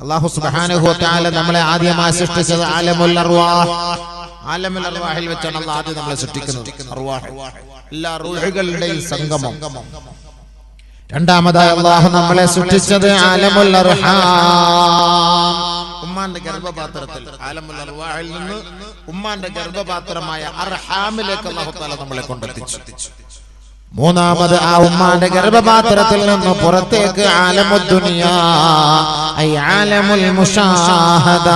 അല്ലാഹു സുബ്ഹാനഹു വ തആല നമ്മളെ ആദ്യമായി സൃഷ്ടിച്ചത് ആലമുൽ അർവാഹ്. ആലമുൽ അർവാഹിൽ വെച്ചാണ് അല്ലാഹു ആദ്യം നമ്മളെ സൃഷ്ടിക്കുന്നത്. അർവാഹ് എല്ലാ റൂഹുകളുടെയും സംഗമം. രണ്ടാമതായി അല്ലാഹു നമ്മളെ സൃഷ്ടിച്ചത് ആലമുൽ അർഹാം, ഉമ്മാന്റെ ഗർഭപാത്രത്തിൽ. ആലമുൽ അർവാഹിൽ നിന്ന് ഉമ്മാന്റെ ഗർഭപാത്രമായ അർഹാമിലേക്ക് അല്ലാഹു തആല നമ്മളെ കൊണ്ടെത്തിച്ചു. മൂന്നാമത് ആ ഉമ്മാന്റെ ഗർഭപാത്രത്തിൽ നിന്ന് പുറത്തേക്ക് ആലമുദ് ദുനിയാ ഐ ആലമുൽ മുശാഹദ,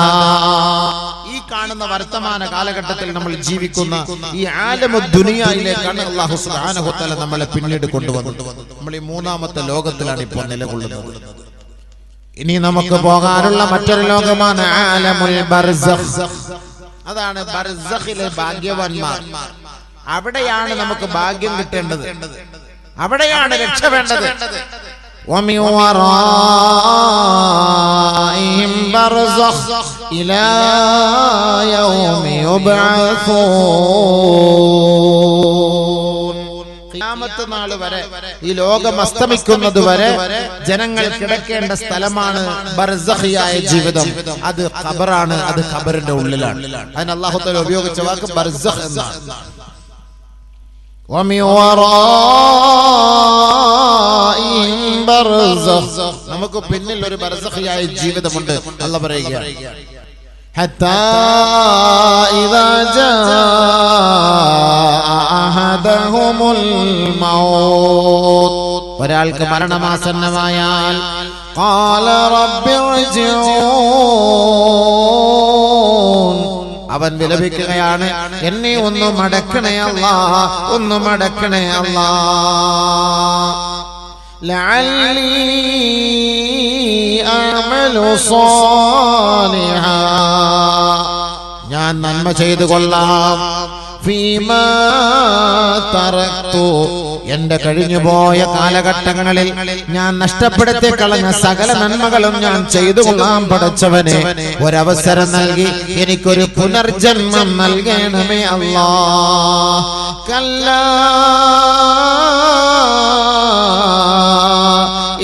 ഈ കാണുന്ന വർത്തമാന കാലഘട്ടത്തിൽ നമ്മൾ ജീവിക്കുന്ന ഈ ആലമുദ് ദുനിയയിലേക്കാണ് അല്ലാഹു സുബ്ഹാനഹു വ തആല നമ്മളെ പിന്നീട് കൊണ്ടുവന്നത്. നമ്മൾ ഈ മൂന്നാമത്തെ ലോകത്തിലാണ് ഇപ്പോൾ നിലകൊള്ളുന്നത്. ഇനി നമുക്ക് പോകാനുള്ള മറ്റൊരു ലോകമാണ് ആലമുൽ ബർസഖ്. അതാണ് ബർസഖിലെ ഭാഗ്യവാന്മാർ. അവിടെയാണ് നമുക്ക് ഭാഗ്യം കിട്ടേണ്ടത്, അവിടെയാണ് രക്ഷ വേണ്ടത്. وَمِنْ وَرَائِهِمْ بَرْزَخٌ إِلَى يَوْمِ يُبْعَثُونَ. ഖിയാമത്ത് നാൾ വരെ, ഈ ലോകം അസ്തമിക്കുന്നത് വരെ ജനങ്ങൾ കിടക്കേണ്ട സ്ഥലമാണ് ബർസഖിയായ ജീവിതം. അത് ഖബറാണ്, അത് ഖബറിന്റെ ഉള്ളിലാണ്. അതിന് അല്ലാഹു തആല ഉപയോഗിച്ച വാക്ക് ബർസഖ് എന്നാണ്. وَمِنْ وَرَائِهِمْ بَرْزَخٌ, നമുക്ക് പിന്നിൽ ഒരു ബർസഖിയായ ജീവിതമുണ്ട്. അല്ലാഹു പറയുകയാണ് حَتَّى إِذَا جَاءَ أَحَدَهُمُ الْمَوْتُ, ഒരാൾക്ക് മരണമാസന്നമായാൽ قَالَ رَبِّ ارْجِعُونِ, അവൻ വിലപിക്കുകയാണ്, എന്നെ ഒന്ന് മടക്കണേ അല്ലാഹ്, ഒന്ന് മടക്കണേ അല്ലാഹ്. ലഅല്ലി അഅമലു സാലിഹാ, ഞാൻ നന്മ ചെയ്തു കൊള്ളാം. ഫീമാ തറക്തു, എന്റെ കഴിഞ്ഞുപോയ കാലഘട്ടങ്ങളിൽ ഞാൻ നഷ്ടപ്പെടുത്തി കളഞ്ഞ സകല നന്മകളും ഞാൻ ചെയ്തു കൊള്ളാം. പടച്ചവനെ, ഒരവസരം നൽകി എനിക്കൊരു പുനർജന്മം നൽകണമേ അല്ലാഹ്. കല്ലാ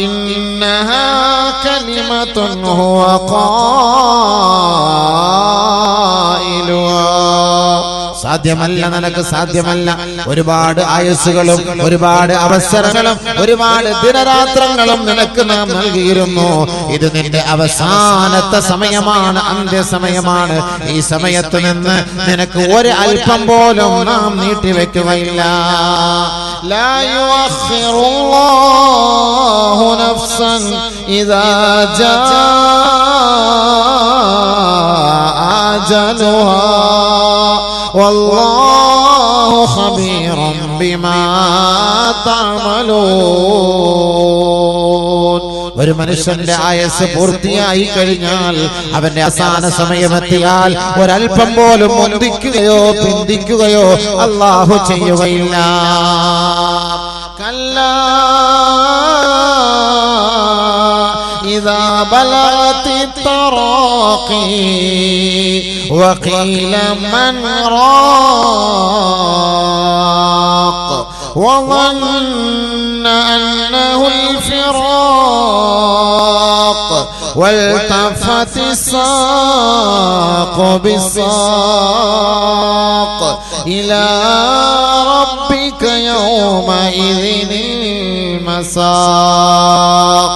ഇന്നഹാ കലിമത്തുൻ ഹുവ ഖായിലുഹാ, സാധ്യമല്ല, നിനക്ക് സാധ്യമല്ല. ഒരുപാട് ആയുസ്സുകളും ഒരുപാട് അവസരങ്ങളും ഒരുപാട് ദിനരാത്രങ്ങളും നിനക്ക് നാം നൽകിയിരുന്നു. ഇത് നിന്റെ അവസാനത്തെ സമയമാണ്, അന്ത്യസമയമാണ്. ഈ സമയത്ത് നിന്ന് നിനക്ക് ഒരു അല്പം പോലും നാം നീട്ടിവെക്കുകയില്ല. ലാ യുഅഖിറുല്ലാഹു നഫ്സൻ ഇദാ ജാഅ അജലുഹാ വല്ലാഹു ഖബീറും ബിമാ തഅമലൂൻ. ഒരു മനുഷ്യന്റെ ആയുസ് പൂർത്തിയായി കഴിഞ്ഞാൽ, അവന്റെ അവസാന സമയമെത്തിയാൽ ഒരൽപ്പം പോലും മുന്തിക്കുകയോ പിന്തിക്കുകയോ അല്ലാഹു ചെയ്യുകയില്ല. കല്ലാ إذا بلغت التراقي وقيل من راق وظن أنه الفراق والتفت الساق بالساق إلى ربك يومئذ المساق.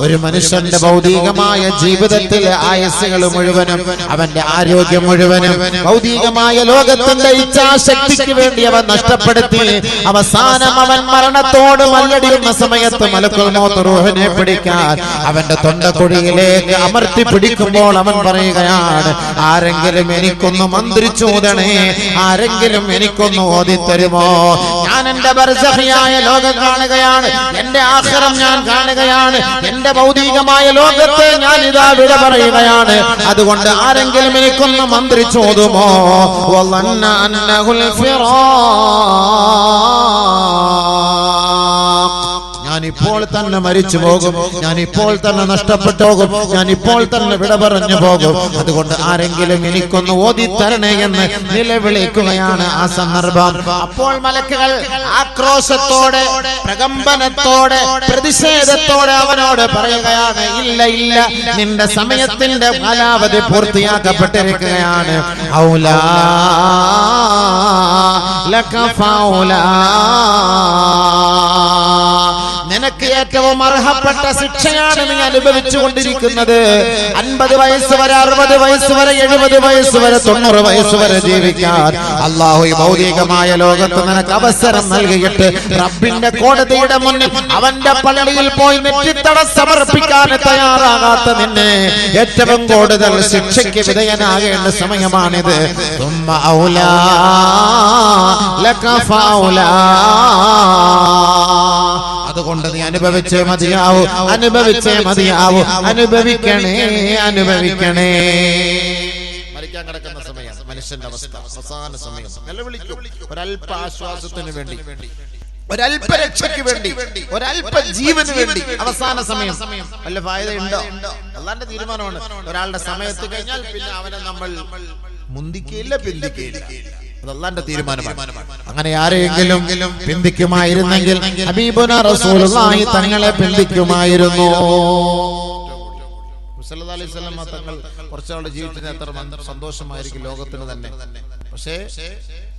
ഒരു മനുഷ്യന്റെ ഭൗതികമായ ജീവിതത്തിലെ ആയുസ്സുകൾ മുഴുവനും, അവന്റെ ആരോഗ്യം മുഴുവനും ഭൗതികമായ ലോകത്തിന്റെ ഇച്ഛാശക്തിക്ക് വേണ്ടി അവൻ നഷ്ടപ്പെടുത്തി അവസാനം അവൻ മരണത്തോട് മല്ലടിയുന്ന സമയത്ത് മലക്കുൽ മൗത്ത് റൂഹിനെ പിടിക്കാൻ അവന്റെ തൊണ്ടക്കുഴിയിലേക്ക് അമർത്തി പിടിക്കുമ്പോൾ അവൻ പറയുകയാണ്, ആരെങ്കിലും എനിക്കൊന്ന് മന്ത്രിച്ചൂതണേ, ആരെങ്കിലും എനിക്കൊന്ന് ഓതിത്തരുമോ? ഞാൻ എന്റെ ബർസഖിയായ ലോകം കാണുകയാണ്, എന്റെ ആഖിറം ഞാൻ കാണുകയാണ്, എന്റെ ഭൗതികമായ ലോകത്തെ ഞാൻ ഇതാ വിട പറയുകയാണ്. അതുകൊണ്ട് ആരെങ്കിലും എനിക്കൊന്ന് മന്ത്രിച്ചോതുമോ? വളന്ന അന്നഹുൽ ഫിറാഖ്, ഞാൻ ഇപ്പോൾ തന്നെ മരിച്ചു പോകും, ഞാൻ ഇപ്പോൾ തന്നെ നഷ്ടപ്പെട്ടു പോകും, ഞാൻ ഇപ്പോൾ തന്നെ വിട പറഞ്ഞു പോകും. അതുകൊണ്ട് ആരെങ്കിലും എനിക്കൊന്ന് ഓതിത്തരണേ എന്ന് നിലവിളിക്കുകയാണ് ആ സന്ദർഭം. അപ്പോൾ മലക്കുകൾ ആക്രോശത്തോടെ, പ്രകമ്പനത്തോടെ, പ്രതിഷേധത്തോടെ അവനോട് പറയുകയാണ്, ഇല്ല ഇല്ല, നിന്റെ സമയത്തിന്റെ കാലാവധി പൂർത്തിയാക്കപ്പെട്ടിരിക്കുകയാണ്. ഔലാ ലക ഫൗലാ, നിനക്ക് ഏറ്റവും അർഹപ്പെട്ട ശിക്ഷയാണ് നീ അനുഭവിച്ചു കൊണ്ടിരിക്കുന്നത്. 50 വയസ്സ് വരെ, 60 വയസ്സ് വരെ, 70 വയസ്സ് വരെ, 90 വയസ്സ് വരെ ജീവിക്കാൻ അല്ലാഹു ഈ ഭൗതികമായ ലോകത്ത് നിനക്ക് അവസരം നൽകിയിട്ട് റബ്ബിന്റെ കോടതിയുടെ മുന്നിൽ അവന്റെ പള്ളിയിൽ പോയി നെറ്റിത്തട സമർപ്പിക്കാൻ തയ്യാറാകാത്ത നിന്നെ ഏറ്റവും കൂടുതൽ ശിക്ഷയ്ക്ക് വിധേയനാകേണ്ട സമയമാണിത്. തുമ്മ ഔലാ ലക ഫൗലാ, അതുകൊണ്ട് നീ അനുഭവിച്ചേ മതിയാവൂ, അനുഭവിച്ചേ മതിയാവൂ, അനുഭവിക്കണേ, അനുഭവിക്കണേ. മരിക്കാൻ കിടക്കുന്ന സമയം മനുഷ്യന്റെ അവസ്ഥ, അവസാന സമയം. നിലവിളിക്കും ഒരല്പ ആശ്വാസത്തിന് വേണ്ടി, ഒരല്പ രക്ഷയ്ക്ക് വേണ്ടി, ഒരല്പ ജീവന് വേണ്ടി. അവസാന സമയം വല്ല ഫായത ഉണ്ടോ? അല്ലാന്റെ തീരുമാനമാണ്. ഒരാളുടെ സമയത്ത് കഴിഞ്ഞാൽ പിന്നെ അവനെ നമ്മൾ മുന്തിക്കയില്ല, പിന്തിക്കയില്ല. അല്ലാഹുവിന്റെ തീരുമാനമാണ്. അങ്ങനെ ആരെങ്കിലും പിന്തിക്കുമായിരുന്നെങ്കിൽ ഹബീബുന റസൂലുള്ളാഹി തങ്ങളെ പിന്തിക്കുമായിരുന്നു. സല്ലല്ലാഹു അലൈഹി വസല്ലം തങ്ങൾ കുറച്ചാളുടെ ജീവിതത്തിന് എത്ര സന്തോഷമായിരിക്കും ലോകത്തിന് തന്നെ. പക്ഷേ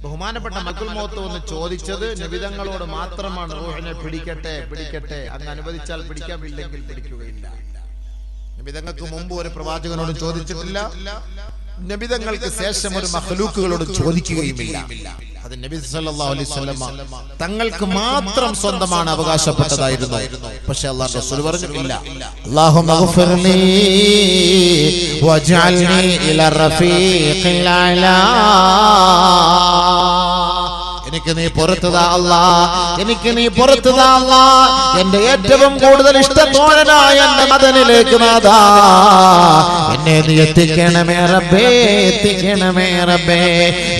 ബഹുമാനപ്പെട്ട മലക്കുൽ മൗത്ത് ഒന്ന് ചോദിച്ചത് നബിതങ്ങളോട് മാത്രമാണ്. റൂഹിനെ പിടിക്കട്ടെ, പിടിക്കട്ടെ, അങ്ങ് അനുവദിച്ചാൽ പിടിക്കാം, ഇല്ലെങ്കിൽ പിടിക്കുകയില്ല. നബിതങ്ങൾക്ക് മുമ്പ് ഒരു പ്രവാചകനോട് ചോദിച്ചിട്ടില്ല, നബിതങ്ങൾക്ക് ശേഷം ഒരു മഖ്ലൂക്കുകളോട് ചോദിക്കുകയുമില്ല. അത് നബി സല്ലല്ലാഹു അലൈഹി വസല്ലം തങ്ങൾക്ക് മാത്രം സ്വന്തമാണ്, അവകാശപ്പെട്ടതായിരുന്നു. പക്ഷേ അല്ലാഹുവിന്റെ റസൂൽ പറഞ്ഞില്ല, അല്ലാഹുമ്മ ഗ്ഫിർലി വജ്അൽനി ഇലാ റഫീഖിൽ അലാ, എനിക്ക് നീ പുറത്തുതാ അല്ലാഹ്, എനിക്ക് നീ പുറത്തുതാ അല്ലാഹ്, എന്റെ ഏറ്റവും കൂടുതൽ ഇഷ്ടത്തോഴനായ എന്റെ മദനിലേക്ക് നാഥാ എന്നെ നീ എത്തിക്കണമേ റബ്ബേ, എത്തിക്കണമേ റബ്ബേ.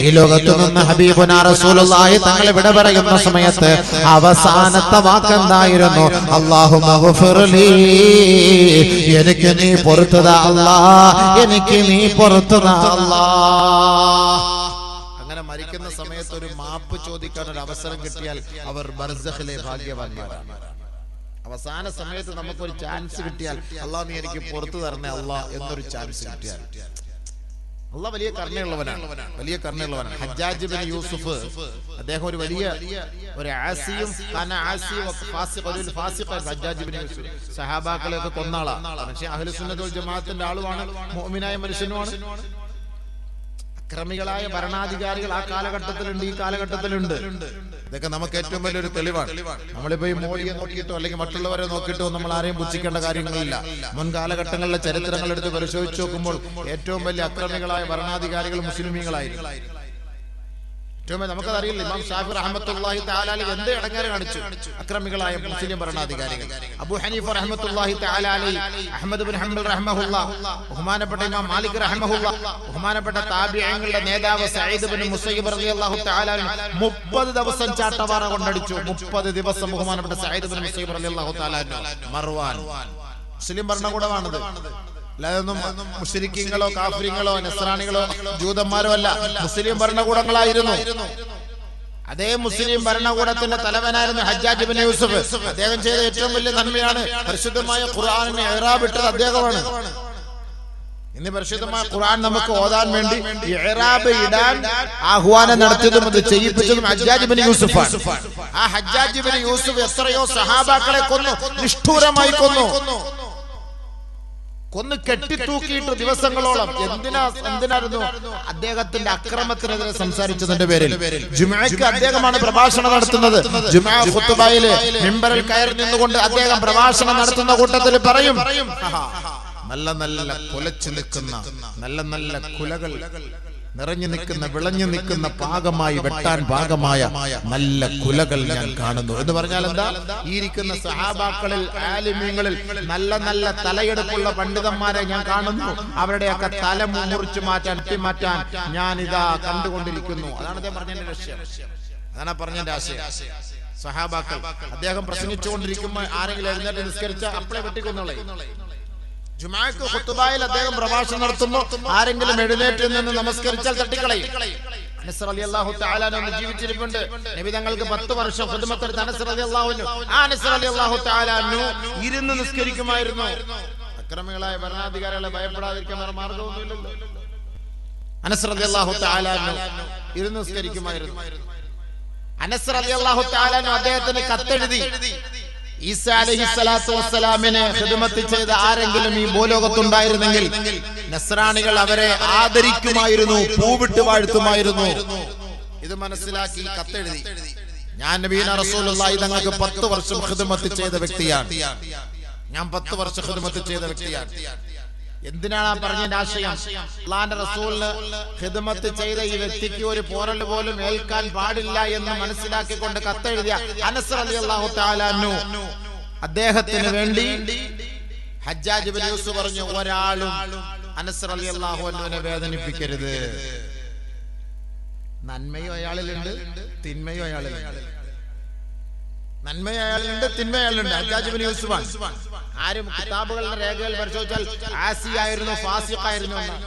ഈ ലോകത്തു നിന്ന് ഹബീബുനാ റസൂലുള്ളാഹി തങ്ങളെ വിട പറയുന്ന സമയത്ത് അവസാനത്തെ വാക്കെന്തായിരുന്നു? അല്ലാഹുമ്മ ഗ്ഫിർലി, എനിക്ക് നീ പുറത്തുതാ അല്ലാഹ്, എനിക്ക് നീ പുറത്തുതാ അല്ലാഹ്. മരിക്കുന്ന സമയത്ത് ഒരു മാപ്പ് ചോദിക്കാൻ ഒരു അവസരം കിട്ടിയാൽ അവർ ബർസഖിലെ ഭാഗ്യവാന്മാരാണ്. അവസാന സമയത്ത് നമുക്കൊരു ചാൻസ് കിട്ടിയാൽ, അല്ലാഹ് നീ എനിക്ക് പുറത്തു തരണേ അല്ലാഹ് എന്നൊരു ചാൻസ് കിട്ടിയാൽ, അല്ലാഹ് വലിയ കരുണയുള്ളവനാണ്, വലിയ കരുണയുള്ളവനാണ്. ഹജ്ജാജ് ഇബ്നു യൂസുഫ് അദ്ദേഹം ഒരു വലിയ ഒരു ആസിയും ഹജ്ജാജ് ഇബ്നു യൂസുഫ് സഹാബാക്കളെയൊക്കെ കൊന്ന ആളാണ്. പക്ഷേ അഹ്ലുസുന്നത്ത് വൽ ജമാഅത്തിന്റെ ആളുമാണ്, മുഅ്മിനായ മനുഷ്യനുമാണ്. അക്രമികളായ ഭരണാധികാരികൾ ആ കാലഘട്ടത്തിലുണ്ട്, ഈ കാലഘട്ടത്തിലുണ്ട്. ഇതൊക്കെ നമുക്ക് ഏറ്റവും വലിയൊരു തെളിവാണ്. നമ്മളിപ്പോ ഈ മോഡിയെ നോക്കിയിട്ടോ അല്ലെങ്കിൽ മറ്റുള്ളവരെ നോക്കിയിട്ടോ നമ്മൾ ആരെയും പുച്ഛിക്കേണ്ട കാര്യങ്ങളില്ല. മുൻ കാലഘട്ടങ്ങളിലെ ചരിത്രങ്ങൾ എടുത്ത് പരിശോധിച്ച് നോക്കുമ്പോൾ ഏറ്റവും വലിയ അക്രമികളായ ഭരണാധികാരികൾ മുസ്ലിമീങ്ങളായിരുന്നു. നമുക്കതറിയില്ല, ഇമാം ഷാഫി റഹ്മത്തുള്ളാഹി തആല അലൈഹി എന്ത് ഇടങ്ങേറ് കാണിച്ചു അക്രമികളായ മുസ്ലിം ഭരണാധികാരികൾ. അബൂ ഹനീഫ റഹ്മത്തുള്ളാഹി തആല അലൈഹി, അഹ്മദ് ഇബ്നു ഹംബൽ റഹ്മഹുല്ലാഹ്, ബഹുമാനപ്പെട്ട ഇമാം മാലിക് റഹ്മഹുല്ലാഹ്, ബഹുമാനപ്പെട്ട താബിഈങ്ങളുടെ നേതാവ് സഈദ് ഇബ്നു മുസയ്യിബ് റളിയല്ലാഹു തആല 30 ദിവസം ചാട്ടവാറ കൊണ്ടടിച്ചു. 30 ദിവസം ബഹുമാനപ്പെട്ട സഈദ് ഇബ്നു മുസയ്യിബ് റളിയല്ലാഹു തആല മർവാൻ. മുസ്ലിം ഭരണകൂടമാണത്. അല്ലാതൊന്നും മുശ്രിക്കീങ്ങളോ കാഫിരീങ്ങളോ നസ്രാനികളോ ജൂതന്മാരോ അല്ല, മുസ്ലിം ഭരണകൂടങ്ങളായിരുന്നു. അതേ മുസ്ലിം ഭരണകൂടത്തിന്റെ തലവനായിരുന്നു ഹജ്ജാജ് ഇബ്നു യൂസുഫ്. അദ്ദേഹം ചെയ്ത ഏറ്റവും വലിയ നന്മയാണ് പരിശുദ്ധമായ ഖുർആനിനെ ഇഅ്റാബ് ഇട്ടത് അദ്ദേഹമാണ്. ഇന്ന് പരിശുദ്ധമായ ഖുർആൻ നമുക്ക് ഓതാൻ വേണ്ടി ഇഅ്റാബ് ഇടാൻ ആഹ്വാനം നടത്തിയതും അത് ചെയ്യിപ്പിച്ചതും ഹജ്ജാജ് ഇബ്നു യൂസുഫാണ്. ആ ഹജ്ജാജ് ഇബ്നു യൂസുഫ് എത്രയോ സഹാബാക്കളെ കൊന്നു, നിഷ്ഠൂരമായി കൊന്നു, കെട്ടിത്തൂക്കിയിട്ട് ദിവസങ്ങളോളം. എന്തിനായിരുന്നു? അദ്ദേഹത്തിന്റെ അക്രമത്തിനെതിരെ സംസാരിച്ചതിന്റെ പേരിൽ. ജുമുഅക്ക് അദ്ദേഹമാണ് പ്രഭാഷണം നടത്തുന്നത്. ജുമുഅ ഖുത്ബയിലെ മിമ്പറിൽ കയറി നിന്നുകൊണ്ട് അദ്ദേഹം പ്രഭാഷണം നടത്തുന്ന കൂട്ടത്തിൽ പറയും, നല്ല നല്ല കുലച്ചു നിൽക്കുന്ന, നല്ല നല്ല കുലകൾ നിറഞ്ഞു നിൽക്കുന്ന, വിളഞ്ഞു നിൽക്കുന്ന, പാകമായി വെട്ടാൻ പാകമായ നല്ല കുലകൾ ഞാൻ കാണുന്നു എന്ന് പറഞ്ഞാൽ എന്താ? ഈ ഇരിക്കുന്ന സഹാബാക്കളിൽ ആലിമീങ്ങളിൽ നല്ല നല്ല തലയെടുപ്പുള്ള പണ്ഡിതന്മാരെ ഞാൻ കാണുന്നു. അവരുടെയൊക്കെ തല മുറിച്ചു മാറ്റാൻ ഞാൻ ഇതാ കണ്ടുകൊണ്ടിരിക്കുന്നു. അതാണ് അദ്ദേഹം പറഞ്ഞതിന്റെ ലക്ഷ്യം, അതാണ് പറഞ്ഞതിന്റെ ആശയം. സഹാബാക്കൾ. അദ്ദേഹം പ്രസംഗിച്ചുകൊണ്ടിരിക്കുമ്പോൾ ആരെങ്കിലും എഴുന്നേറ്റ് നിസ്കരിച്ച അപ്പളെ വെട്ടിക്കൊന്നുള്ളേ. ജുമാക്ക് ഖുത്ബയിൽ അദ്ദേഹം പ്രഭാഷണം നടത്തുമ്പോൾ ആരെങ്കിലും എഴുന്നേറ്റ് നിന്ന് നമസ്കരിച്ചാൽ തട്ടിക്കളയും. അനസ് റളിയല്ലാഹു തആല അൻഹു ജീവിച്ചിരിപ്പുണ്ട്. നബി തങ്ങൾക്ക് 10 വർഷം ഖിദ്മത്ത് അനസ് റളിയല്ലാഹു അൻഹു. ആ അനസ് റളിയല്ലാഹു തആല അൻഹു ഇരുന്ന് നിസ്കരിക്കുമായിരുന്നു. അക്രമികളായ ഭരണാധികാരികളെ ഭയപ്പെടാതിരിക്കാൻ മാർഗ്ഗമൊന്നുമില്ലല്ലോ. അനസ് റളിയല്ലാഹു തആല അൻഹു ഇരുന്ന് നിസ്കരിക്കുമായിരുന്നു. അനസ് റളിയല്ലാഹു തആല അൻഹു അദ്ദേഹത്തിന് കത്തെഴുതി. ഈസാ അലൈഹിസ്സലാത്തു വസ്സലാമിനെ ഖിദ്മത്ത് ചെയ്ത ആരെങ്കിലും ഈ ഭൂലോകത്തുണ്ടായിരുന്നെങ്കിൽ നസ്രാണികൾ അവരെ ആദരിക്കുമായിരുന്നു, പൂവിട്ട് വാഴ്ത്തുമായിരുന്നു. ഇത് മനസ്സിലാക്കി കത്തെഴുതി. ഞാൻ നബീന റസൂലുള്ളാഹി തങ്ങൾക്ക് 10 വർഷം ഖിദ്മത്ത് ചെയ്ത വ്യക്തിയാണ്. ഞാൻ 10 വർഷം ഖിദ്മത്ത് ചെയ്ത വ്യക്തിയാണ്. എന്തിനാണ് പറഞ്ഞതിന്റെ ആശയം? അല്ലാഹുവിന്റെ റസൂലിന് ഖിദ്മത്ത് ചെയ്ത ഈ വ്യക്തിക്ക് ഒരു പോറൽ പോലും ഏൽക്കാൻ പാടില്ല എന്ന് മനസ്സിലാക്കിക്കൊണ്ട് കത്തെഴുതിയ അനസ് റളിയല്ലാഹു തആല അൻഹു അദ്ദേഹത്തിന് വേണ്ടി ഹജ്ജാജ് ഇബ്നു യൂസുഫ് പറഞ്ഞു, ഒരാളും അനസ് റളിയല്ലാഹു അൻഹുവിനെ വേദനിപ്പിക്കരുത്. നന്മയും അയാളിലുണ്ട്, തിന്മയും അയാളിലുണ്ട്. നന്മയും അയാളുണ്ട്, തിന്മയും അയാളുണ്ട്. ഹജ്ജാജ് ഇബ്നു യൂസുഫാണ്. ആരും കിതാബുകളുടെ രേഖകൾ പരിശോധിച്ചാൽ ആസിയായിരുന്നു, ഫാസിഖായിരുന്നു എന്നാണ്.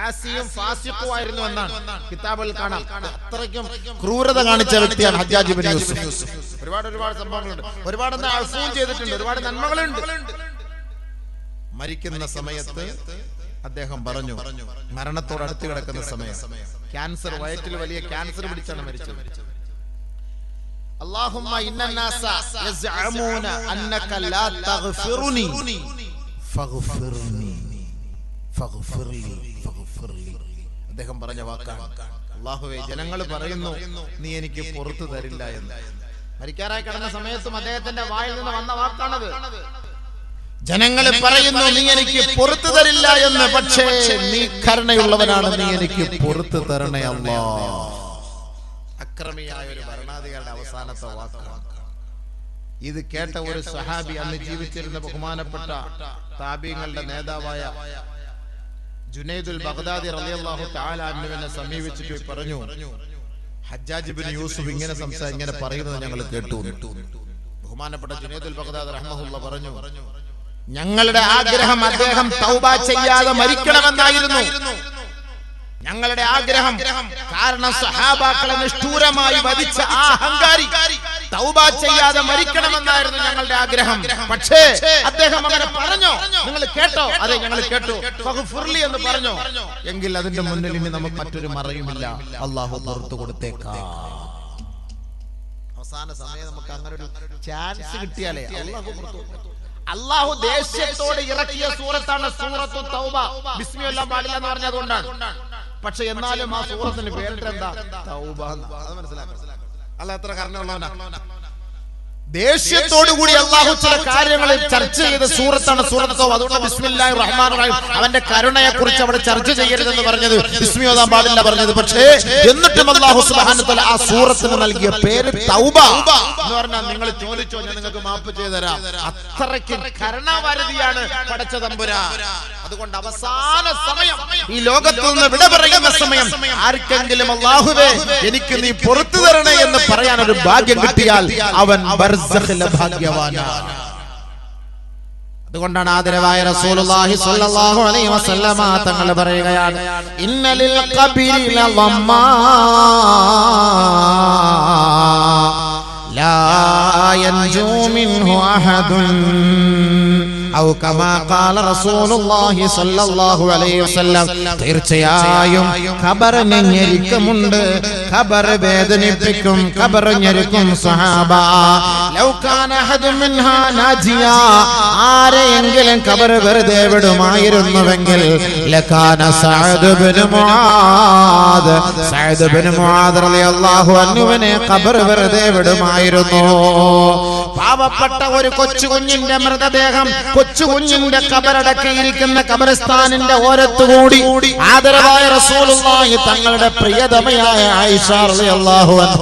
ആസിയും ഫാസിഖും ആയിരുന്നു എന്നാണ് കിതാബുകളിൽ കാണാം. അത്രയ്ക്കും ക്രൂരത കാണിച്ച വ്യക്തിയാണ് ഹജ്ജാജ് ഇബ്നു യൂസുഫ്. ഒരുപാട് സംഭവങ്ങളുണ്ട്. ഒരുപാട് അഫൂം ചെയ്തിട്ടുണ്ട്, ഒരുപാട് നന്മകളുണ്ട്. മരിക്കുന്ന സമയത്ത് അദ്ദേഹം പറഞ്ഞു, മരണത്തോട് അടുത്ത് കിടക്കുന്ന സമയം, ക്യാൻസർ, വയറ്റിൽ വലിയ ക്യാൻസർ പിടിച്ചാണ് മരിച്ചത്. അല്ലാഹുമ്മ ഇന്നന്നാസ യസ്അമൂന അന്നക ലാ തഗ്ഫിറുനി ഫഗ്ഫിർനി ഫഗ്ഫിർലി ഫഗ്ഫിർലി. അദ്ദേഹം പറഞ്ഞ വാക്കാണ്, അല്ലാഹുവേ ജനങ്ങൾ പറയുന്നു നീ എനിക്ക് പുറത്തു തരില്ല എന്ന്. മരിക്കാറായി കിടന്ന സമയത്തും അദ്ദേഹത്തിന്റെ വായിൽ നിന്ന് വന്ന വാക്കാണത്. ജനങ്ങൾ പറയുന്നു നീ എനിക്ക് പുറത്തു തരില്ല എന്ന്, പക്ഷേ നീ കരുണയുള്ളവനാണ്, നീ എനിക്ക് പുറത്തു തരണേ അല്ലാഹ്. അക്രമിയായ ഒരു ഭരണാധികാരിയുടെ അവസാനത്തെ വാക്കാണ് ഇത്. കേട്ട ഒരു സഹാബി, അന്ന് ജീവിച്ചിരുന്ന ബഹുമാനപ്പെട്ട താബീങ്ങളുടെ നേതാവായ ജുനൈദുൽ ബഗ്ദാദി റളിയല്ലാഹു തആല അൻഹുവിനെ സമീപിച്ചിട്ട് പറഞ്ഞു, ഹജ്ജാജ് ഇബ്നു യൂസുഫ് ഇങ്ങനെ പറയുന്നത് ഞങ്ങൾ കേട്ടു. ബഹുമാനപ്പെട്ട ജുനൈദുൽ ബഗ്ദാദി റഹ്മഹുല്ലാഹ് പറഞ്ഞു, ഞങ്ങളുടെ ആഗ്രഹം അദ്ദേഹം തൗബ ചെയ്യാതെ മരിക്കണമെന്നായിരുന്നു. ഞങ്ങളുടെ ആഗ്രഹം. കാരണം സഹാബാക്കളെ നിഷ്ഠൂരമായി വധിച്ച ആ അഹങ്കാരി തൗബ ചെയ്യാതെ മരിക്കണമെന്നായിരുന്നു ഞങ്ങളുടെ ആഗ്രഹം. പക്ഷേ അദ്ദേഹം അങ്ങനെ പറഞ്ഞോ? നിങ്ങൾ കേട്ടോ? അതെ, ഞങ്ങൾ കേട്ടു. ഫഗ്ഫിർലി എന്ന് പറഞ്ഞോ? എങ്കിൽ അതിന്റെ മുന്നിൽ ഇനി നമുക്ക് മറ്റൊരു മറയുമില്ല, അല്ലാഹു പുറത്തു കൊടുത്തേക്കാം. അവസാന സമയം നമുക്ക് അങ്ങനെ ഒരു ചാൻസ് കിട്ടിയാലേ അല്ലാഹു പുറത്തു കൊടുക്കും. അല്ലാഹു ദേശത്തോട് ഇറക്കിയ സൂറത്താണ് സൂറത്തു തൗബ. ബിസ്മി എല്ലാം പാടില്ല എന്ന് പറഞ്ഞത് അതുകൊണ്ടാണ്. പക്ഷെ എന്നാലും ആ സൂറത്തിന് പേരിട്ടെന്താ? തൗബ. അത് മനസ്സിലാക്കണം. അല്ലാഹ് എത്ര കരുണയുള്ളവനാണ്. ദേഷ്യത്തോടുകൂടി അല്ലാഹു ചില കാര്യങ്ങൾ ചർച്ച ചെയ്ത സൂറത്താണ് സൂറത്ത് തൗബ. അതുകൊണ്ട് ബിസ്മില്ലാഹിർ റഹ്മാനിർ റഹീം, അവന്റെ കരുണയെ കുറിച്ച് അവിടെ ചർച്ച ചെയ്യരുതെന്ന് പറഞ്ഞത്, ബിസ്മി ഓതാൻ പാടില്ല പറഞ്ഞത്. പക്ഷേ എന്നിട്ടും അല്ലാഹു സുബ്ഹാനഹു വ തആല ആ സൂറത്തിന് നൽകിയ പേര് തൗബ എന്ന് പറഞ്ഞാൽ നിങ്ങൾ ചോദിച്ചോ, ഞാൻ നിങ്ങൾക്ക് മാപ്പ് ചെയ്തുതരാം. അത്രയ്ക്ക് കരുണാവാരിധിയാണ് പടച്ച തമ്പുരാൻ. അതുകൊണ്ട് അവസാന സമയം, ഈ ലോകത്തു നിന്ന് വിട പറയുന്ന സമയം, ആർക്കെങ്കിലും അല്ലാഹുവേ എനിക്ക് നീ പുറത്തു തരണേ എന്ന് പറയാൻ ഒരു ഭാഗ്യം കിട്ടിയാൽ അവൻ ബർസഖിലെ ഭാഗ്യവാനാണ്. അതുകൊണ്ടാണ് ആദരവായ റസൂലുള്ളാഹി സ്വല്ലല്ലാഹു അലൈഹി വസല്ലമ തങ്ങൾ പറയുകയാണ്, ഇന്നലിൽ ഖബരി ലളമ്മാ ലാ യൻജൂ മിൻഹു അഹദുൻ ഔ കമാ ഖാല റസൂലുള്ളാഹി സ്വല്ലല്ലാഹു അലൈഹി വസല്ലം. തീർച്ചയായും ഖബറിന് ഞെരുക്കമുണ്ട്, ഖബർ വേദനിപ്പിക്കും, ഖബർ ഞെരുക്കും സഹാബ. ലൗ കാന അഹദുൻ മിൻഹാ നാജിയ, ആരെയെങ്കിലും ഖബർ വെറുതെ വിടുമായിരുന്നുവെങ്കിൽ ലകാന Saad ibn Muadh, Saad ibn Muadh റളിയല്ലാഹു അൻഹുവിനെ ഖബർ വെറുതെ വിടുമായിരുന്നു. പാവപ്പെട്ട ഒരു കൊച്ചു കുഞ്ഞിന്റെ മൃതദേഹം കൊച്ചു കുഞ്ഞിന്റെ ഖബറടക്കിയിരിക്കുന്ന ഖബർസ്ഥാനിന്റെ ഓരത്തുകൂടി ആദരവായ റസൂലുള്ളാഹി തങ്ങളുടെ പ്രിയതമയായ ആയിഷ റളിയല്ലാഹു അൻഹ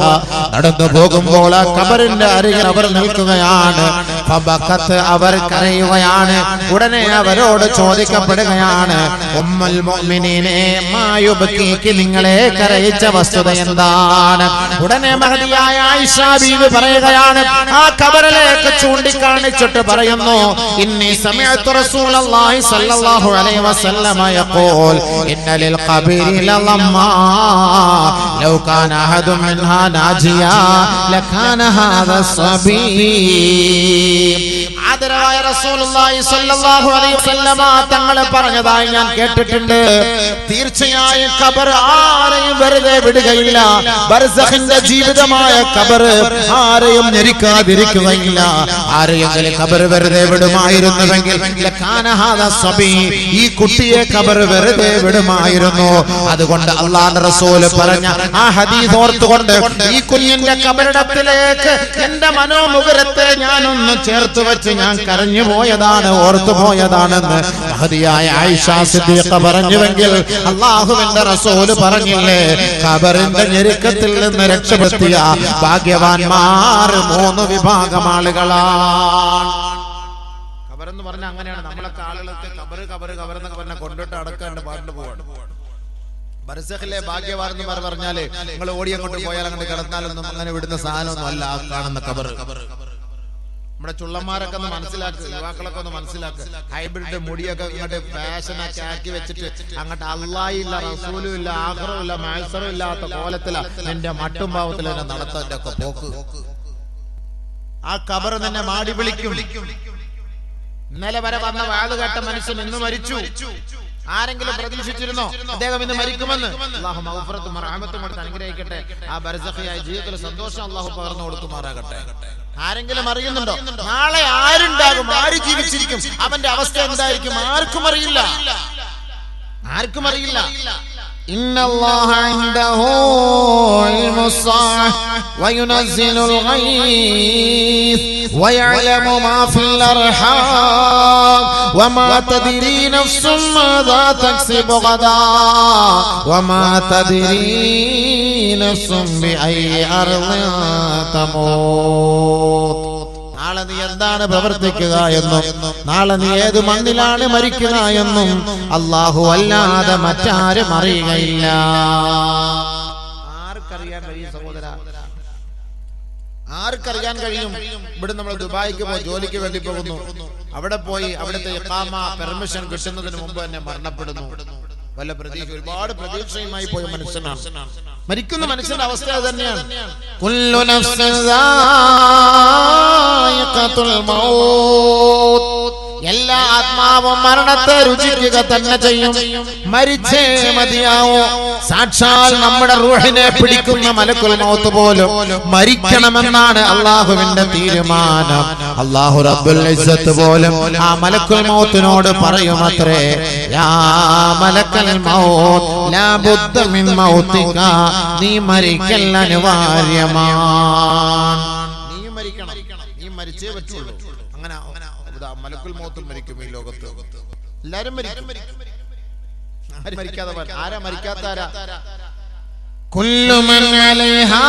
നടന്നു പോകുമ്പോൾ ആ ഖബറിന്റെ അരികിൽ അവർ നിൽക്കുകയാണ്. ഫബഖത്ത് അവർ കരയുകയാണ്. ഉടനെ അവരോട് ചോദിക്കപ്പെടുകയാണ്, ഉമ്മുൽ മുഅ്മിനീനെ മാ യുബ്കീകി, നിങ്ങളെ കരയിച്ച വസ്തുത എന്താണ്? ഉടനെ മഹദിയായ ആയിഷ ബീവി പറയുകയാണ്, ആ ഖബറിലേക്ക് ചൂണ്ടിക്കാണിച്ചിട്ട് പറയുന്നു, ഇന്നി സമിഅതു റസൂലല്ലാഹി സ്വല്ലല്ലാഹു അലൈഹി വസല്ലമ യഖൂൽ ഇന്ന ലിൽ ഖബരി ലളമ്മാ ലൗ കാന അഹദു മിൻഹാ നാജിയാ ലകാന ഹാദാ സബീ. ആദരവായ റസൂലുള്ളാഹി സ്വല്ലല്ലാഹു അലൈഹി വസല്ലമ തങ്ങൾ പറഞ്ഞതായി ഞാൻ കേട്ടിട്ടുണ്ട്, തീർച്ചയായും ഖബർ ആരെയും വെറുതെ വിടുകയില്ല. ബർസഖിന്റെ ജീവിതമായ ഖബർ ആരെയും ഞെരുക്കാതിരിക്കുകയില്ല. ആരെയെങ്കിലും ഖബർ വെറുതെ വിടുമായിരുന്നുവെങ്കിൽ ലകാന ഹാദാ സബീ, ഈ കുട്ടിയെ ഖബർ വെറുതെ വിടുമായിരുന്നു. അതുകൊണ്ട് അല്ലാഹുവിന്റെ റസൂൽ പറഞ്ഞ ആ ഹദീസ് ഓർത്തുകൊണ്ട് ഈ കുഞ്ഞിന്റെ ഖബറിടത്തിലേക്ക് എന്റെ മനോമുഖരത്തെ ഞാനൊന്ന് ചേർത്ത് വെച്ച് ഞാൻ കരഞ്ഞു പോയതാണ്, ഓർത്തു പോയതാണെന്ന് മഹദിയായ ആയിഷ സിദ്ദീഖ പറഞ്ഞുവെങ്കിൽ അല്ലാഹുവിന്റെ റസൂൽ പറഞ്ഞില്ലേ, ഖബറിന്റെ ഞെരുക്കത്തിൽ നിന്ന് രക്ഷപ്പെടുത്തിയ ഭാഗ്യവാന്മാർ 3 വിഭാഗം ആളുകളാണ്. ഖബറെന്ന് പറഞ്ഞാൽ അങ്ങനെയാണ്. നമ്മളൊക്കെ ആളുകളൊക്കെ ഖബർ എന്നൊക്കെ പറഞ്ഞാൽ കൊണ്ടിട്ട് അടക്കാണ്ട് പാടിട്ട് പോവാണ്. ബർസഖിലെ ഭാഗ്യവാൻ എന്ന് പറഞ്ഞാല് നിങ്ങൾ ഓടി അങ്ങോട്ട് പോയാൽ അങ്ങോട്ട് കിടന്നാലൊന്നും അങ്ങനെ വിടുന്ന സാധനമൊന്നും അല്ല ആ കാണുന്ന ഖബർ. നമ്മുടെ ചുള്ളന്മാരൊക്കെ ഒന്ന് മനസ്സിലാക്കുക, യുവാക്കളൊക്കെ ഒന്ന് മനസ്സിലാക്കുക. ഹൈബ്രിഡ് മുടിയൊക്കെ ഇങ്ങോട്ട് ഫാഷനൊക്കെ ആക്കി വെച്ചിട്ട് അങ്ങോട്ട് അല്ലാഹില്ല, റസൂലും ഇല്ല, ആഖിറും ഇല്ല, മഅ്സറും ഇല്ലാത്ത കോലത്തിലാ നിന്റെ മട്ടും ഭാവത്തിൽ തന്നെ നടത്തന്റെ ഒക്കെ പോക്ക്. ആ ഖബർ തന്നെ മാടി വിളിക്കും. ഇന്നലെ വരെ വന്ന വാത് കേട്ട മനുഷ്യൻ ഇന്ന് മരിച്ചു. ആരെങ്കിലും പ്രതീക്ഷിച്ചിരുന്നോ അദ്ദേഹം ഇന്ന് മരിക്കുമെന്ന്? അല്ലാഹു മഗ്ഫിറത്തും റഹ്മത്തും കൊടുത്ത് അനുഗ്രഹിക്കട്ടെ. ആ ബർസഖിയായ ജീവിതത്തിൽ സന്തോഷം അല്ലാഹു പകർന്നു കൊടുക്കുമാറാകട്ടെ. ആരെങ്കിലും അറിയുന്നുണ്ടോ നാളെ ആരുണ്ടാകും, ആര് ജീവിച്ചിരിക്കും, അവന്റെ അവസ്ഥ എന്തായിരിക്കും? ആർക്കും അറിയില്ല, ആർക്കും അറിയില്ല. ഇന്നല്ലാഹ ഇൻദഹു ഇൽമുസ്സാഅ വയുനസ്സിലുൽ ഗൈസ് വയഅലമു മാ ഫിൽ അർഹാം വമാ തദ്രീ നഫ്സും മാദാ തക്സിബു ഗദാ വമാ തദ്രീ നഫ്സും ബിഅയ്യി അർളിൻ തമൂത്. നാളെ നീ എന്താണ് പ്രവർത്തിക്കുക എന്നും നാളെ നീ ഏത് മണ്ണിലാണ് മരിക്കുക എന്നും അല്ലാഹു അല്ലാതെ മറ്റാരും അറിയുകയില്ല. ആർക്കറിയാൻ കഴിയും സഹോദര? ആർക്കറിയാൻ കഴിയും? ഇവിടെ നമ്മൾ ദുബായിക്ക് പോയി ജോലിക്ക് വേണ്ടി പോകുന്നു, അവിടെ പോയി അവിടുത്തെ ഇഖാമ പെർമിഷൻ കിട്ടുന്നതിന് മുമ്പ് തന്നെ മരണപ്പെടുന്നു. വല്ല പ്രതീക്ഷ, ഒരുപാട് പ്രതീക്ഷയുമായി പോയ മനുഷ്യനാണ്. മരിക്കുന്ന മനുഷ്യന്റെ അവസ്ഥ തന്നെയാണ്. കുല്ലു നഫ്സിൻ ദായിഖത്തുൽ മൗത്ത്, എല്ലാ ആത്മാവും മരണത്തെ രുചിക്കുക തന്നെ ചെയ്യും. മരിച്ചേ മതിയാവോ. സാക്ഷാൽ നമ്മുടെ റൂഹിനെ പിടിക്കുന്ന മലക്കുൽ മൗത്ത് പോലും മരിക്കണമെന്നാണ് അല്ലാഹുവിന്റെ തീരുമാനം. അല്ലാഹു റബ്ബുൽ ഇസ്സത്ത് പോലും ആ മലക്കുൽ മൗത്തിനോട് പറയുമത്രേ, യാ മലക്കൽ മൗത്ത് ലാ ബുദ്ദ മിൻ മൗതിക, നീ മരിക്കൽ അനിവാര്യമാണ്. നീ മരിക്കണം, നീ മരിച്ചേ പറ്റുള്ളൂ. അങ്ങനെ മലക്കുൽ മൗത്തും മരിക്കും. ഈ ലോകത്ത് എല്ലാരും മരിക്കും. ആരും മരിക്കാതെ ആരാ? മരിക്കാത്ത ആരാ? കുല്ലു മൻ അലൈഹാ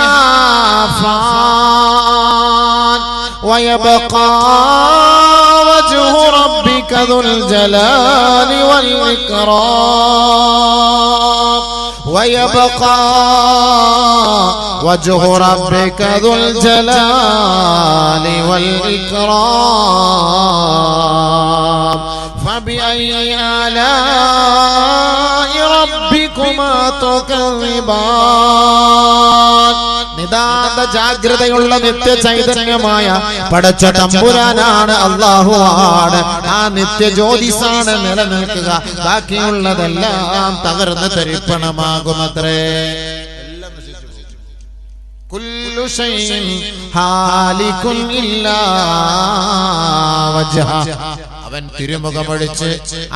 ഫാൻ വയബ്ഖാ വജ്ഹു റബ്ബിക ദുൽ ജലാലി വൽ ഇക്റാം വയബ്ഖാ വജ്ഹു റബ്ബിക ദുൽ ജലാലി വൽ ഇക്റാം ഫബിഅയ്യി ആലാഇ റബ്ബികുമാ തുകദ്ദിബാൻ. നിതാന്ത ജാഗ്രതയുള്ള നിത്യ ചൈതന്യമായ പടച്ച തമ്പുരാനാണ്, അല്ലാഹുവാണ്. ആ നിത്യ ജ്യോതിസാണ് നിലനിൽക്കുക. ബാക്കിയുള്ളതെല്ലാം തകർന്ന് തരിപ്പണമാകുമത്രേ. കുല്ലു ശൈഇൻ ഹാലികുൻ ഇല്ലാ വജ്ഹ, അവൻ തിരുമുഖമൊഴിച്ച്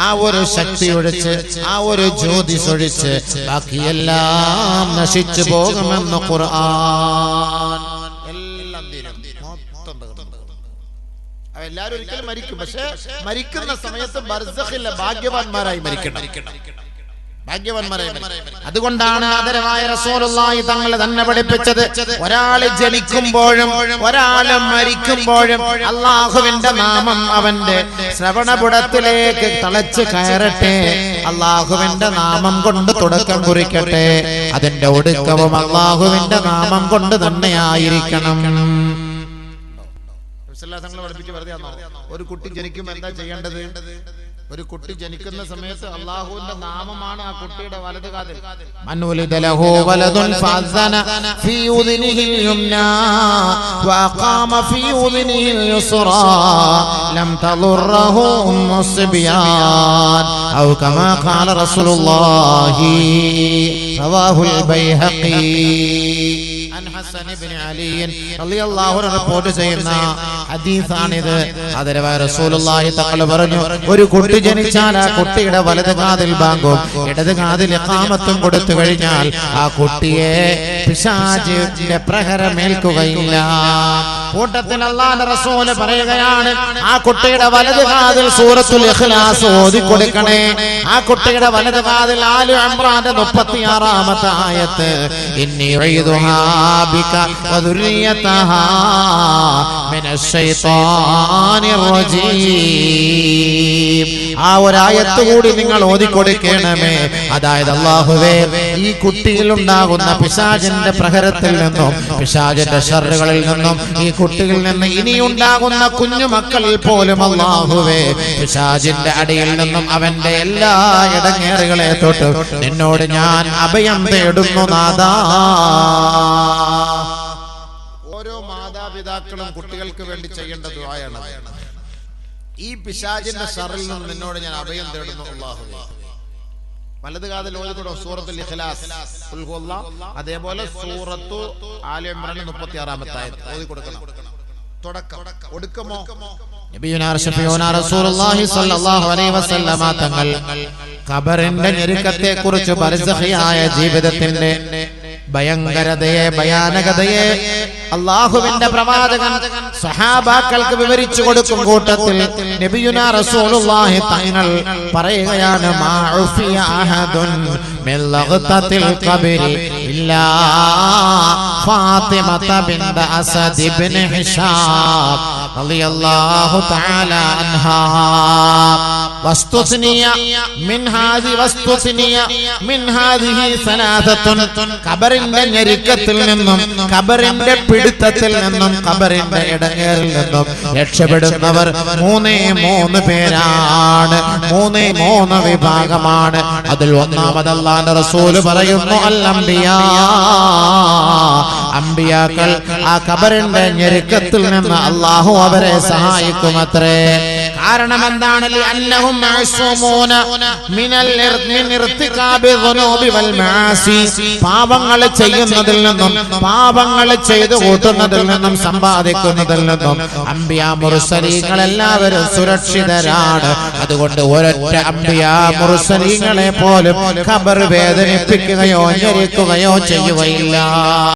ആ ഒരു ശക്തി ഒഴിച്ച് ആ ഒരു ജ്യോതിസ് ഒഴിച്ച് ബാക്കിയെല്ലാം നശിച്ചു പോകുമെന്ന് ഖുർആൻ. എല്ലാം തീരും, മൊത്തം എല്ലാവരും ഒരിക്കലും മരിക്കും. പക്ഷെ മരിക്കുന്ന സമയത്ത് ബർസഖിലെ ഭാഗ്യവാന്മാരായി മരിക്കണം. ഭാഗ്യവാന്മാരെ. അതുകൊണ്ടാണ് ആദരവായ റസൂലുള്ളാഹി തങ്ങൾ തന്നെ പഠിപ്പിച്ചത്, ഒരാൾ ജനിക്കുമ്പോഴും ഒരാൾ മരിക്കുമ്പോഴും അല്ലാഹുവിന്റെ നാമം അവന്റെ ശ്രവണപുടത്തിലേക്ക് തളച്ച് കയറട്ടെ, അല്ലാഹുവിന്റെ നാമം കൊണ്ട് തുടക്കം കുറിക്കട്ടെ, അതിന്റെ ഒടുക്കവും അല്ലാഹുവിന്റെ നാമം കൊണ്ട് തന്നെയായിരിക്കണം. ഒരു കുട്ടി ജനിക്കുമ്പോൾ എന്താ ചെയ്യേണ്ടത്? ഒരു കുട്ടി ജനിക്കുന്ന സമയത്ത് അല്ലാഹുവിന്റെ നാമമാണ് ആ കുട്ടിയുടെ വലത് കാതിൽ. മൻ വലിദ ലഹു വലദുൻ ഫഅസന ഫീ ഉദ്നിഹിൽ യുംനാ വഅഖാമ ഫീ ഉദ്നിഹിൽ യുസ്റാ ലം തദുറഹു മുസ്ബിയാൻ ഔ കമാ ഖാല റസൂലുള്ളാഹി റവാഹുൽ ബൈഹഖി. ഹസൻ ഇബ്നു അലി റളിയല്ലാഹു അൻഹു റിപ്പോർട്ട് ചെയ്യുന്ന ഹദീസാണിത്. ആദരവായ റസൂലുള്ളാഹി തങ്ങൾ പറഞ്ഞു, ഒരു കുട്ടി ജനിച്ചാൽ ആ കുട്ടിയുടെ വലത് കാതിൽ ബാങ്കും ഇടത് കാതിൽ ഇഖാമത്തും കൊടുത്തു കഴിഞ്ഞാൽ ആ കുട്ടിയെ പിശാചിന്റെ പ്രഹരമേൽക്കുകയില്ല. കൂട്ടത്തിൽ അല്ലാഹുവിന്റെ റസൂൽ പറയുകയാണ്, ആ കുട്ടിയുടെ വലത് കാതിൽ സൂറത്തുൽ ഇഖ്ലാസ് ഓതി കൊടുക്കണേ. ആ കുട്ടിയുടെ വലത് കാതിൽ ആലു ഇംറാന്റെ 36-ാമത്തെ ആയത്ത്, ഇന്നി ഉഈദുഹാ ബിക വദുരിയതഹാ മിനശ് ശൈത്വാനിർ റജീം. ആ ഒരായത്ത് കൂടി നിങ്ങൾ ഓതി കൊടുക്കണമേ. അതായത് അല്ലാഹുവേ, ഈ കുട്ടിയിൽ ഉണ്ടാകുന്ന പിശാചിന്റെ പ്രഹരത്തിൽ നിന്നും പിശാചിന്റെ ശർറുകളിൽ നിന്നും ഈ കുട്ടിയിൽ നിന്ന് ഇനിയുണ്ടാകുന്ന കുഞ്ഞു മക്കളിൽ പോലും അല്ലാഹുവേ പിശാചിന്റെ അടിയിൽ നിന്നും അവന്റെ എല്ലാ ഇടങ്ങേറുകളെ തൊട്ട് നിന്നോട് ഞാൻ അഭയം തേടുന്നു നാഥാ. ഓരോ മാതാപിതാക്കളും കുട്ടികൾക്ക് വേണ്ടി ചെയ്യേണ്ട ദുആയാണ്, ഈ പിശാചിന്റെ ശർറിൽ നിന്ന് നിന്നോട് ഞാൻ അഭയം തേടുന്നു അല്ലാഹുവേ. വലത് കാതിൽ ഓതിക്കൊടോ സൂറത്തുൽ ഇഖ്ലാസ്, ഖുൽ ഹുവല്ലാഹ്, അതേപോലെ സൂറത്തു ആലി ഇംറാൻ 36-ാമത്തെ ആയത്ത് ഓതി കൊടുക്കണം. തുടക്കം ഒടുക്കമോ നബിയുനാ റസൂലുള്ളാഹി റസൂലുള്ളാഹി സ്വല്ലല്ലാഹു അലൈഹി വസല്ലമ തങ്ങൾ ഖബറിന്റെ ഞെരുക്കത്തെ കുറിച്ച് ബർസഖിയായ ജീവിതത്തിന്റെ ഭയങ്കരതയെ ഭയാനകതയെ അല്ലാഹുവിന്റെ പ്രവാചകൻ സഹാബാക്കൾക്ക് വിവരിച്ചു കൊടുക്കും കൂട്ടത്തിൽ നബിയുനാ റസൂലുള്ളാഹി തങ്ങൾ പറയുകയാണ്, മാഉഫിയ അഹദുൻ മിൻ ലഗ്തത്തിൽ ഖബരി ഇല്ലാ ഫാത്തിമത ബിൻത അസദ് ഇബ്നു ഹിശാം റളിയല്ലാഹു തആല അൻഹാ വസ്തുസ്നിയ മിൻ ഹാദിഹി സലാസത്തുൻ. ഖബറിന്റെ ഞെരുക്കത്തിൽ നിന്നും ഖബറിന്റെ പിടുത്തത്തിൽ നിന്നും ഖബറിന്റെ ഇടങ്ങേറിൽ നിന്നും രക്ഷപ്പെടുന്നവർ 3 പേരാണ്, 3 വിഭാഗമാണ്. അതിൽ ഒന്നാമത് അല്ലാഹുവിന്റെ റസൂൽ പറയുന്നു, അൽ അംബിയാ, അംബിയാക്കൾ ആ ഖബറിന്റെ ഞെരുക്കത്തിൽ നിന്ന് അല്ലാഹു അവരെ സഹായിക്കുമത്രേ. കാരണം എന്താണ്? അന്നഹും മഅ്സൂമൂന മിനൽ ഇർതികാബി ദുനൂബി വൽ മആസി. പാപങ്ങൾ ചെയ്യുന്നതിൽ നിന്നും പാപങ്ങൾ ചെയ്തു കൂട്ടുന്നതിൽ നിന്നും സമ്പാദിക്കുന്നതിൽ നിന്നും അംബിയാ മുർസലീങ്ങൾ എല്ലാവരും സുരക്ഷിതരാണ്. അതുകൊണ്ട് ഒരൊറ്റ അംബിയാ മുർസലീങ്ങളെ പോലും ഖബർ വേദനിപ്പിക്കുകയോ ഞെരുക്കുകയോ ചെയ്യുകയില്ല.